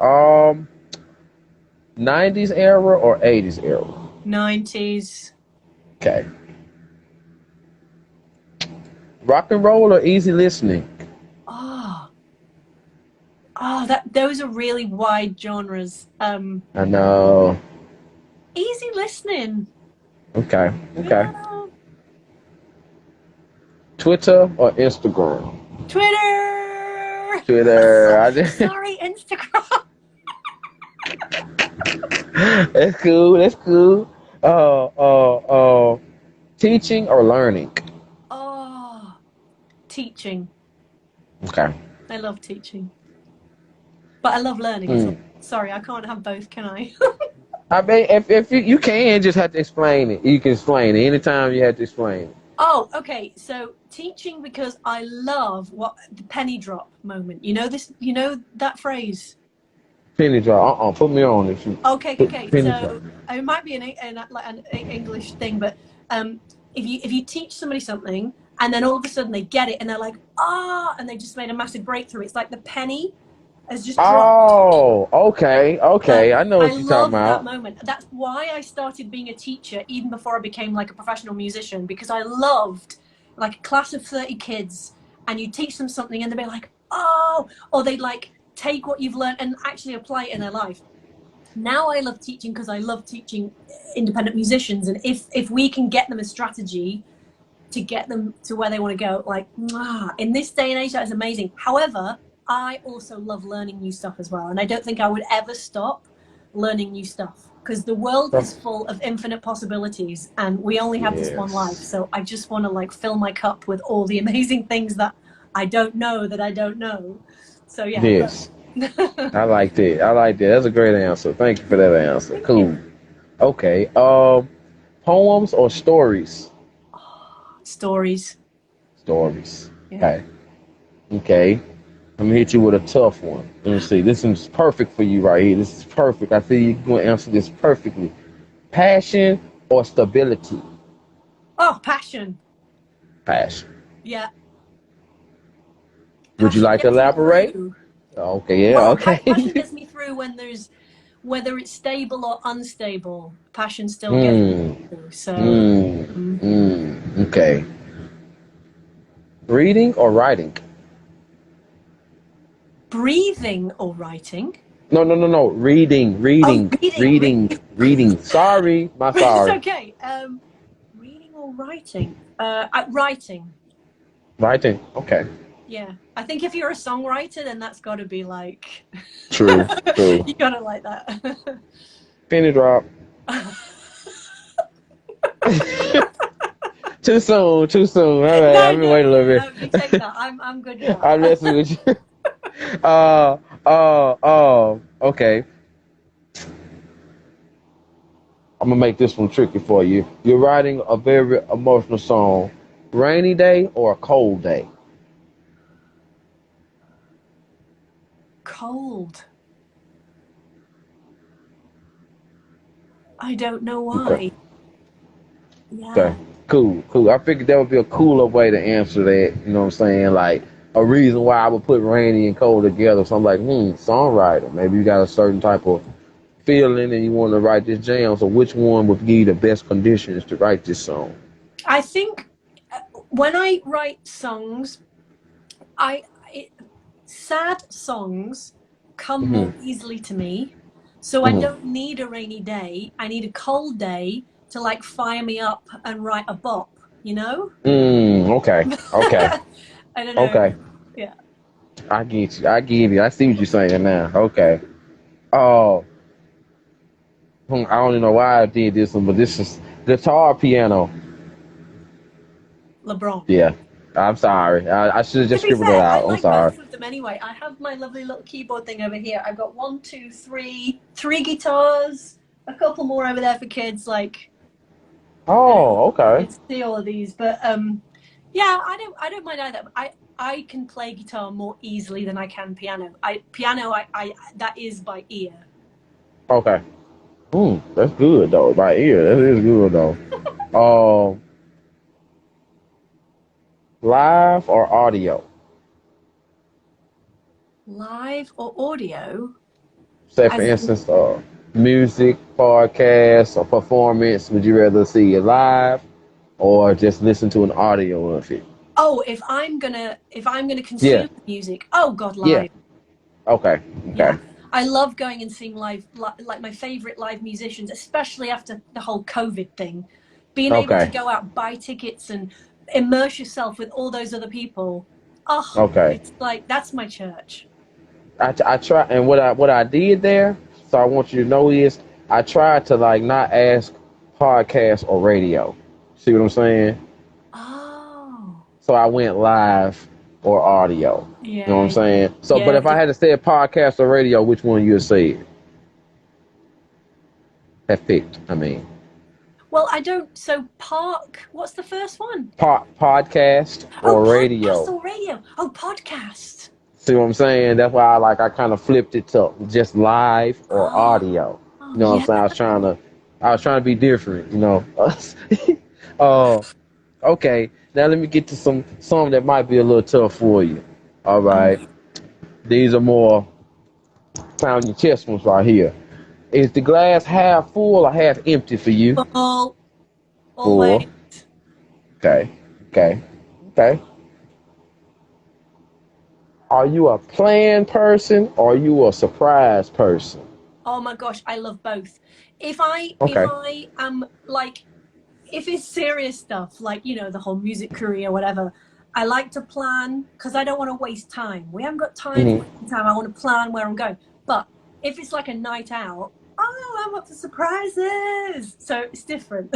90s era or 80s era? 90s. Okay. Rock and roll or easy listening? Oh, those are really wide genres. I know. Easy listening. Okay. Okay. Yeah. Twitter or Instagram? Twitter. Twitter. I just, Sorry, Instagram. that's cool. That's cool. Teaching or learning? Oh, teaching. Okay. I love teaching, but I love learning as well. Sorry, I can't have both, can I? I mean, if you can just have to explain it. You can explain it anytime you have to explain it. Oh, okay. So teaching because I love what the penny drop moment. You know this. You know that phrase. Penny drop. Put me on it. Okay. Penny drop. So it might be an English thing, but if you teach somebody something and then all of a sudden they get it and they're like, and they just made a massive breakthrough. It's like the penny has just dropped. Oh, okay. I know what I you're love talking that about. moment. That's why I started being a teacher even before I became like a professional musician, because I loved like a class of 30 kids and you teach them something and they'd be like, or they'd like take what you've learned and actually apply it in their life. Now I love teaching because I love teaching independent musicians, and if we can get them a strategy to get them to where they want to go, like in this day and age, that is amazing. However, I also love learning new stuff as well, and I don't think I would ever stop learning new stuff because the world is full of infinite possibilities and we only have this one life. So I just want to like fill my cup with all the amazing things that I don't know that I don't know. So yeah. Yes. I like that. That's a great answer. Thank you for that answer. Thank Cool. you. Okay. Poems or stories? Stories. Stories. Yeah. Okay. I'm gonna hit you with a tough one. Let me see. This is perfect for you right here. This is perfect. I feel you're gonna answer this perfectly. Passion or stability? Oh, passion. Passion. Yeah. Would you Passion like to gets me elaborate? through. Okay. Yeah. Well, Okay. passion gets me through when there's, whether it's stable or unstable, passion still gets me through. So, Okay. Reading or writing? breathing or writing? No. Reading. Oh, reading. Sorry. It's Sorry. okay. Reading or writing? Writing. Writing. Okay. Yeah. I think if you're a songwriter, then that's got to be like. True. You got to like that. Penny drop. Too soon. All right. No, I've been waiting a little bit. no, you take that. I'm good now. I'm messing with you. Okay. I'm gonna make this one tricky for you. You're writing a very emotional song. Rainy day or a cold day? Cold. I don't know why. Okay. Yeah. Okay. Cool. I figured that would be a cooler way to answer that. You know what I'm saying? Like, a reason why I would put Rainy and Cole together. So I'm like, songwriter. Maybe you got a certain type of feeling and you want to write this jam. So which one would give you the best conditions to write this song? I think when I write songs, sad songs come more easily to me. So I don't need a rainy day. I need a cold day to like fire me up and write a bop, you know? Okay. Okay. I don't know. Okay. Yeah. I get you. I get you. I see what you're saying now. Okay. Oh, I don't even know why I did this one, but this is guitar, piano. LeBron. Yeah. I'm sorry. I should have just To be scribbled fair, it I out. I'm like sorry. both of them anyway. I have my lovely little keyboard thing over here. I've got three guitars, a couple more over there for kids. Like, Oh, okay. kids see all of these, but yeah, I don't mind either. I can play guitar more easily than I can piano. Piano, that is by ear. Okay. That's good though. By ear, that is good though. Um, live or audio? Live or audio? Say for instance, music, podcast, or performance. Would you rather see it live or just listen to an audio of it? Oh, if I'm gonna Yeah. consume music, oh God, Yeah. live. Okay. Okay. Yeah, I love going and seeing live, like my favorite live musicians, especially after the whole COVID thing. Being able to Okay. go out, buy tickets, and immerse yourself with all those other people. Oh, Okay. it's like that's my church. I try, and what I did there, so I want you to know is I tried to like not ask podcast or radio. See what I'm saying? Oh, So I went live or audio. You know what I'm yeah, saying? So, but yeah. if I had to say podcast or radio, which one you would say have picked? I mean, Well, I don't. So, park. What's the first one? podcast Oh, or podcast radio. or radio? Oh, podcast. See what I'm saying? That's why I kind of flipped it to just live or Oh, audio. oh You know what I'm yeah. saying? I was trying to be different. You know. uh, okay. Now let me get to some that might be a little tough for you. All Oh, right. These are more pound your chest ones right here. Is the glass half full or half empty for you? full. Always. Full. Okay. Okay. Okay. Are you a planned person or are you a surprise person? Oh my gosh, I love both. If Okay. I am like, if it's serious stuff like, you know, the whole music career, whatever, I like to plan because I don't want to waste time. We haven't got time for hmm wasting time. I want to plan where I'm going. But if it's like a night out, oh, I'm up for surprises. So it's different.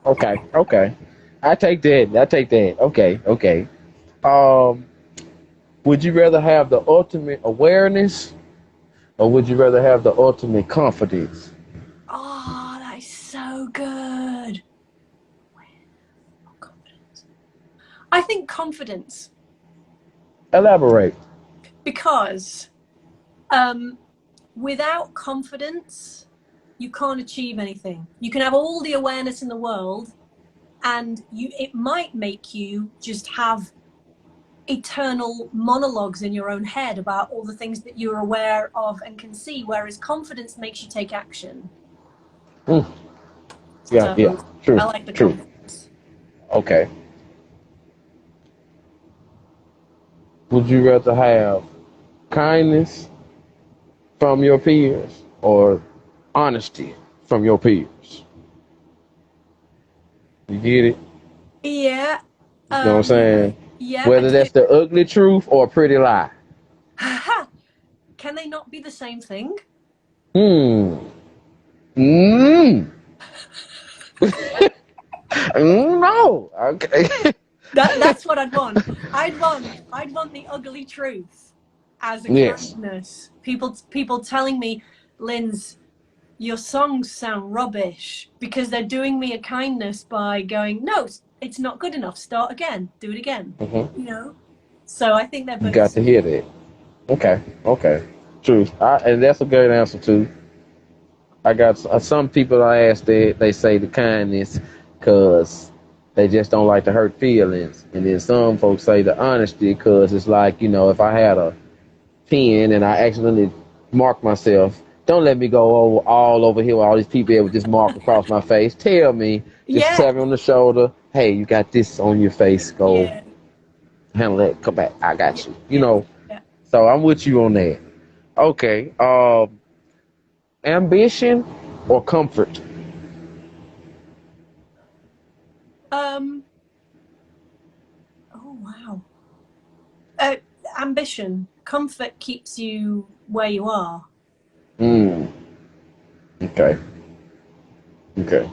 Okay. Okay. I take that. I take that. Okay. Okay. Um, would you rather have the ultimate awareness or would you rather have the ultimate confidence? Oh, that is so good. Confidence. I think confidence Elaborate. because without confidence, you can't achieve anything. You can have all the awareness in the world, and it might make you just have eternal monologues in your own head about all the things that you're aware of and can see, whereas confidence makes you take action. Mm. Yeah. Yeah. So True. I like the True. confidence. Okay. Would you rather have kindness from your peers or honesty from your peers? You get it? Yeah. You know what I'm saying? Yeah, I Whether do. that's the ugly truth or a pretty lie. Can they not be the same thing? Hmm. Mm. No. Okay. That's what I'd want. I'd want the ugly truth as a Yes. kindness. People telling me, Lynz, your songs sound rubbish, because they're doing me a kindness by going, no, it's not good enough. Start again. Do it again. hmm You know. So I think they're You both. got to hear that. Okay. Okay. Truth. And that's a good answer too. I got some people I asked they say the kindness because They just don't like to hurt feelings. And then some folks say the honesty because it's like, you know, if I had a pen and I accidentally marked myself, don't let me go all over here with all these people that would just mark across my face. Tell me, just Yeah. tap me on the shoulder. Hey, you got this on your face. Go Yeah. handle it. Come back. I got Yeah. you. You Yeah. know, Yeah. so I'm with you on that. Okay. Ambition or comfort? Um. Oh wow. Uh, Ambition. Comfort keeps you where you are. Mm. Okay. Okay.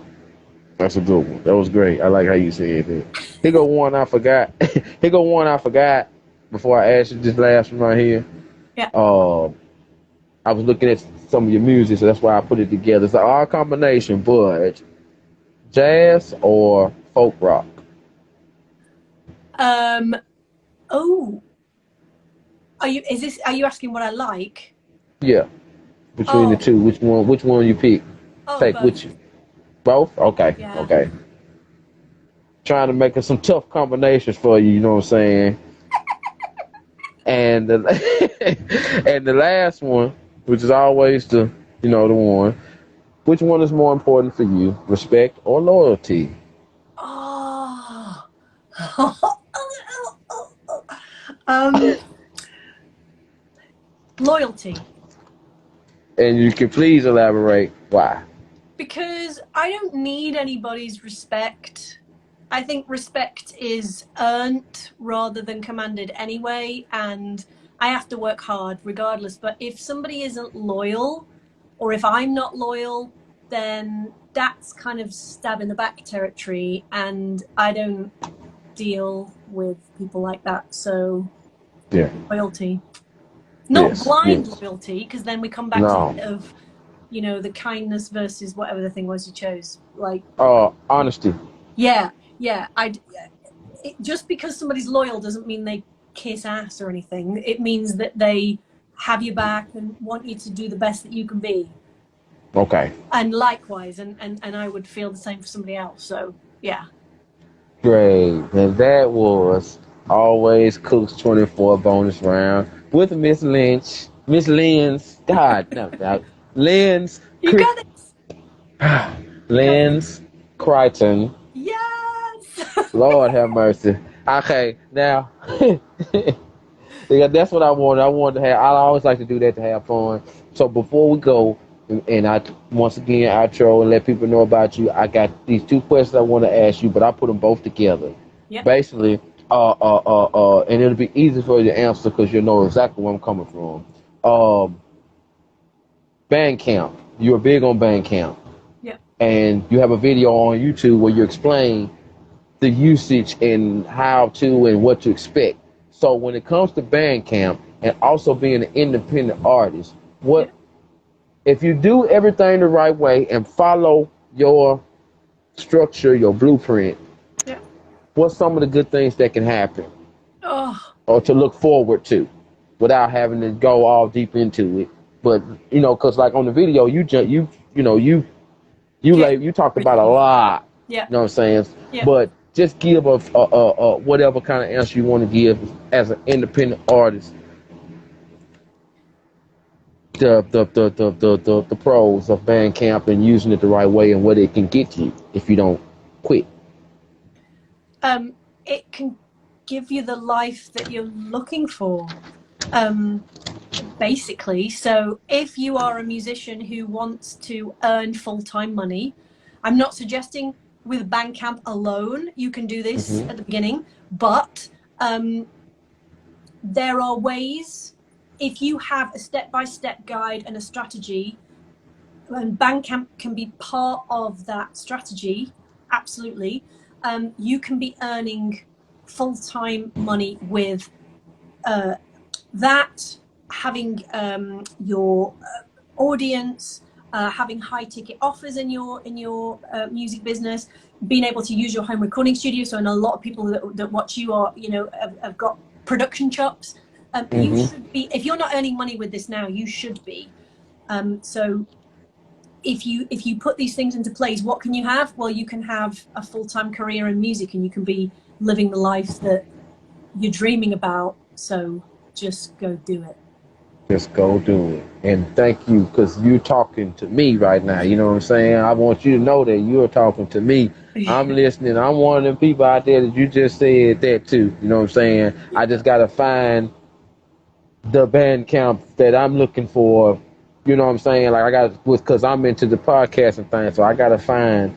That's a good one. That was great. I like how you said that. Here go one I forgot. Here go one I forgot before I asked you this last one right here. Yeah. I was looking at some of your music, so that's why I put it together. It's an odd combination, but jazz or folk rock? Um. Oh. Are you asking what I like? Yeah. Between the Oh. two, which one you pick? Oh, Take with both. you. Both? Okay. Yeah. Okay. Trying to make some tough combinations for you, you know what I'm saying? And the, and the last one, which is always the one. Which one is more important for you, respect or loyalty? Oh. um. Loyalty. And you can please elaborate why. Because I don't need anybody's respect. I think respect is earned rather than commanded anyway, and I have to work hard regardless. But if somebody isn't loyal, or if I'm not loyal, then that's kind of stab in the back territory, and I don't deal with people like that. So, Yeah. loyalty. Not Yes. blind Yes. loyalty, because then we come back to the No. bit of, the kindness versus whatever the thing was you chose. Like, Honesty. yeah, yeah. Just because somebody's loyal doesn't mean they kiss ass or anything. It means that they have your back and want you to do the best that you can be. Okay. And likewise, and I would feel the same for somebody else. So yeah. Great. And that was always Cook's 24 bonus round with Miss Lynch. Miss Lynz. God, no. Lynz. You got this. You got this. Lynz Crichton. Yes. Lord have mercy. Okay, now yeah, that's what I wanted. I wanted to have. I always like to do that to have fun. So before we go, and I once again outro and let people know about you. I got these two questions I want to ask you, but I put them both together. Yep. Basically, and it'll be easy for you to answer because you know exactly where I'm coming from. Bandcamp. You're big on Bandcamp, Yep. and you have a video on YouTube where you explain the usage and how to and what to expect. So when it comes to Bandcamp and also being an independent artist, what Yep. if you do everything the right way and follow your structure, your blueprint, Yep. what's some of the good things that can happen Oh. or to look forward to without having to go all deep into it? But because like on the video, you Yeah. you talked about a lot. Yeah. You know what I'm saying? Yeah. But just give a whatever kind of answer you want to give as an independent artist. The pros of Bandcamp and using it the right way and what it can get you if you don't quit. It can give you the life that you're looking for. Basically. So if you are a musician who wants to earn full-time money, I'm not suggesting with Bandcamp alone you can do this Mm-hmm. at the beginning, but there are ways. If you have a step-by-step guide and a strategy, and Bandcamp can be part of that strategy, absolutely, you can be earning full-time money with that, having your audience, having high ticket offers in your music business, being able to use your home recording studio. So, and a lot of people that watch you are have got production chops. You Mm-hmm. should be, if you're not earning money with this now, you should be. So if you put these things into place, what can you have? Well, you can have a full-time career in music, and you can be living the life that you're dreaming about. So just go do it. Just go do it. And thank you, because you're talking to me right now. You know what I'm saying? I want you to know that you're talking to me. I'm listening. I'm one of them people out there that you just said that to. You know what I'm saying? I just got to find the band camp that I'm looking for. You know what I'm saying? Like, I got, because I'm into the podcasting thing, so I got to find,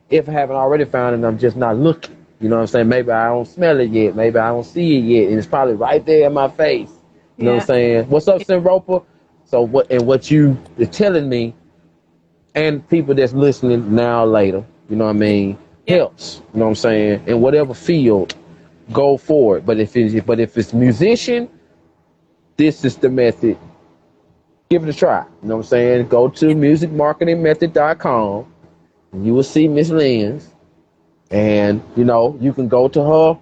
if I haven't already found it, I'm just not looking. You know what I'm saying? Maybe I don't smell it yet. Maybe I don't see it yet. And it's probably right there in my face. You know what I'm saying? What's up, Sim Roper? So what you are telling me, and people that's listening now or later, you know what I mean, helps. You know what I'm saying? In whatever field, go for it. But if it's musician, this is the method. Give it a try. You know what I'm saying? Go to musicmarketingmethod.com, and you will see Miss Lynz. And you know, you can go to her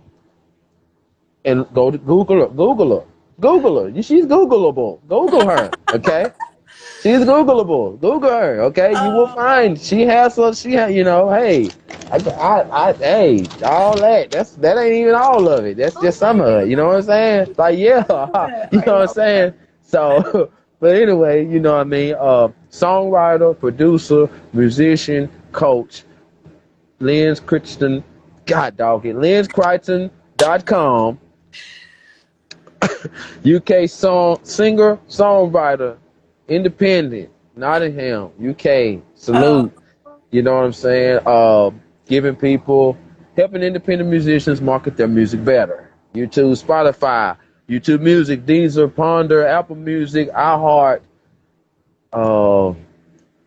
and go to Google her. She's Googleable. Google her, okay? She's Googleable. Google her, okay? You will find she has, you know, hey, hey, all that. That ain't even all of it. That's just some of it. You know what I'm saying? Like, yeah, you know what I'm saying? So, but anyway, you know what I mean? Songwriter, producer, musician, coach, Lynz Crichton. God dog it. LynzCrichton.com. UK singer, songwriter, independent, Nottingham, UK. Salute. You know what I'm saying? Helping independent musicians market their music better. YouTube, Spotify, YouTube Music, Deezer, Ponder, Apple Music, iHeart,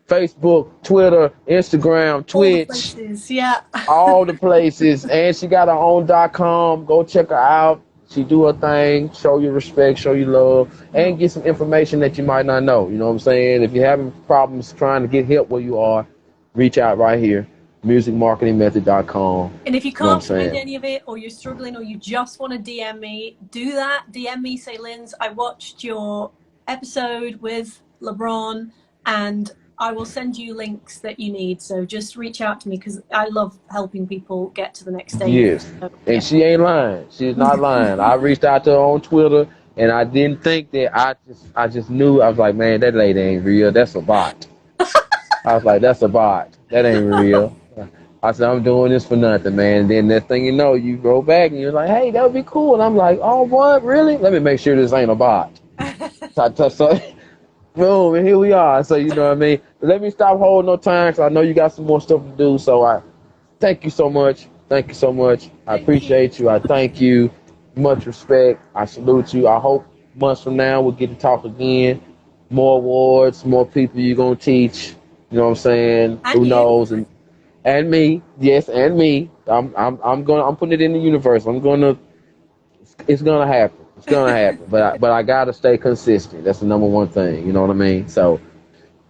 Facebook, Twitter, Instagram, Twitch. All the places, yeah. All the places. And she got her own .com. Go check her out. She do her thing, show you respect, show you love, and get some information that you might not know. You know what I'm saying? If you're having problems trying to get help where you are, reach out right here, musicmarketingmethod.com. And if you can't find any of it, or you're struggling, or you just want to DM me, do that. DM me, say, Lynz, I watched your episode with LeBron, and I will send you links that you need. So just reach out to me, because I love helping people get to the next stage. Yes, so, and she ain't lying. She's not lying. I reached out to her on Twitter, and I didn't think that. I just knew. I was like, man, that lady ain't real. That's a bot. I was like, that's a bot. That ain't real. I said, I'm doing this for nothing, man. And then next thing you know, you go back and you're like, hey, that would be cool. And I'm like, oh, what? Really? Let me make sure this ain't a bot. So boom, and here we are. So, you know what I mean? Let me stop holding no time, because I know you got some more stuff to do. So I thank you so much. Thank you so much. I appreciate you. I thank you. Much respect. I salute you. I hope months from now we'll get to talk again. More awards, more people you're going to teach. You know what I'm saying? And who you. knows? And me. Yes, and me. I'm putting it in the universe. it's gonna happen. It's gonna happen. But I gotta stay consistent. That's the number one thing. You know what I mean? So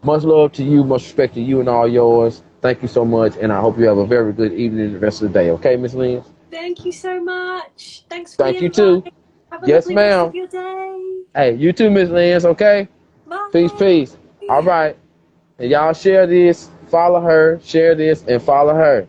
much love to you, much respect to you and all yours. Thank you so much, and I hope you have a very good evening the rest of the day. Okay, Miss Lynz? Thank you so much. Thanks for Thank the you invite. too. Have a Yes, lovely ma'am. rest of your day. Hey, you too, Miss Lynz, okay? Bye. Peace. All right. And y'all share this, follow her, share this, and follow her.